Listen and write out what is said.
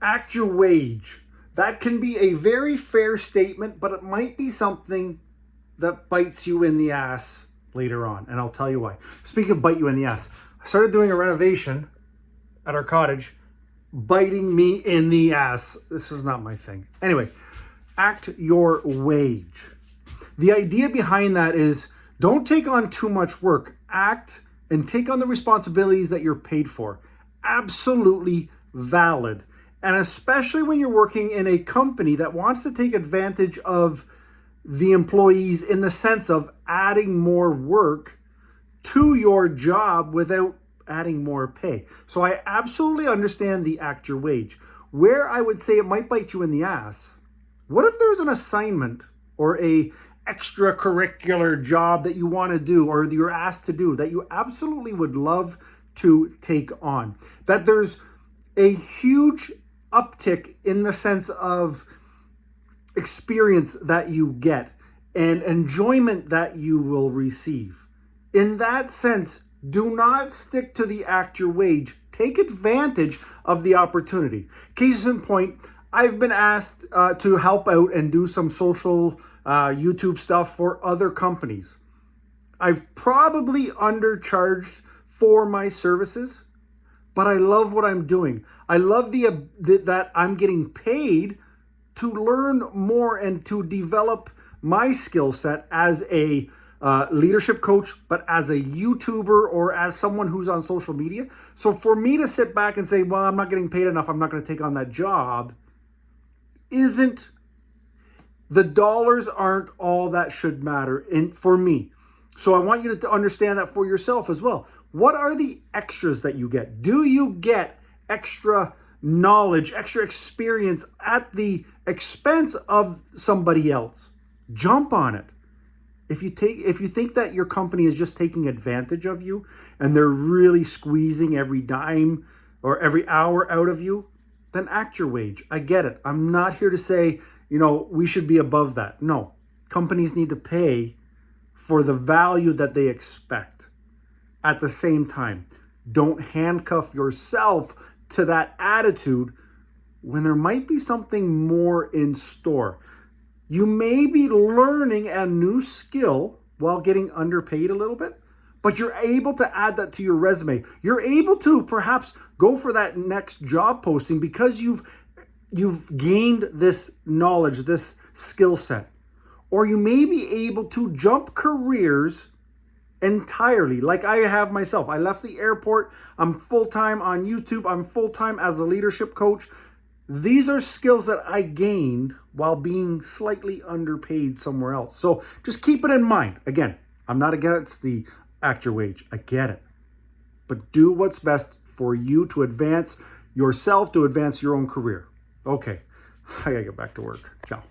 Act your wage. That can be a very fair statement, but it might be something that bites you in the ass later on. And I'll tell you why. Speaking of bite you in the ass, I started doing a renovation at our cottage, biting me in the ass. This is not my thing. Anyway, act your wage. The idea behind that is don't take on too much work. Act and take on the responsibilities that you're paid for. Absolutely valid. And especially when you're working in a company that wants to take advantage of the employees in the sense of adding more work to your job without adding more pay. So I absolutely understand the act your wage. Where I would say it might bite you in the ass, what if there's an assignment or a extracurricular job that you want to do or you're asked to do that you absolutely would love to take on? That there's a huge uptick in the sense of experience that you get and enjoyment that you will receive. In that sense, do not stick to the act your wage. Take advantage of the opportunity. Case in point, I've been asked to help out and do some social YouTube stuff for other companies. I've probably undercharged for my services, but I love what I'm doing. I love that I'm getting paid to learn more and to develop my skill set as a leadership coach, but as a YouTuber or as someone who's on social media. So for me to sit back and say, well, I'm not getting paid enough, I'm not going to take on that job, the dollars aren't all that should matter for me. So I want you to understand that for yourself as well. What are the extras that you get? Do you get extra knowledge, extra experience at the expense of somebody else? Jump on it. If you think that your company is just taking advantage of you and they're really squeezing every dime or every hour out of you, then act your wage. I get it. I'm not here to say, we should be above that. No, companies need to pay for the value that they expect. At the same time, don't handcuff yourself to that attitude when there might be something more in store. You may be learning a new skill while getting underpaid a little bit, but you're able to add that to your resume. You're able to perhaps go for that next job posting because you've gained this knowledge, this skill set. Or you may be able to jump careers entirely, like I have myself. I left the airport. I'm full-time on YouTube. I'm full-time as a leadership coach. These are skills that I gained while being slightly underpaid somewhere else. So just keep it in mind. Again, I'm not against the act your wage. I get it. But do what's best for you to advance yourself, to advance your own career. Okay, I gotta get back to work. Ciao.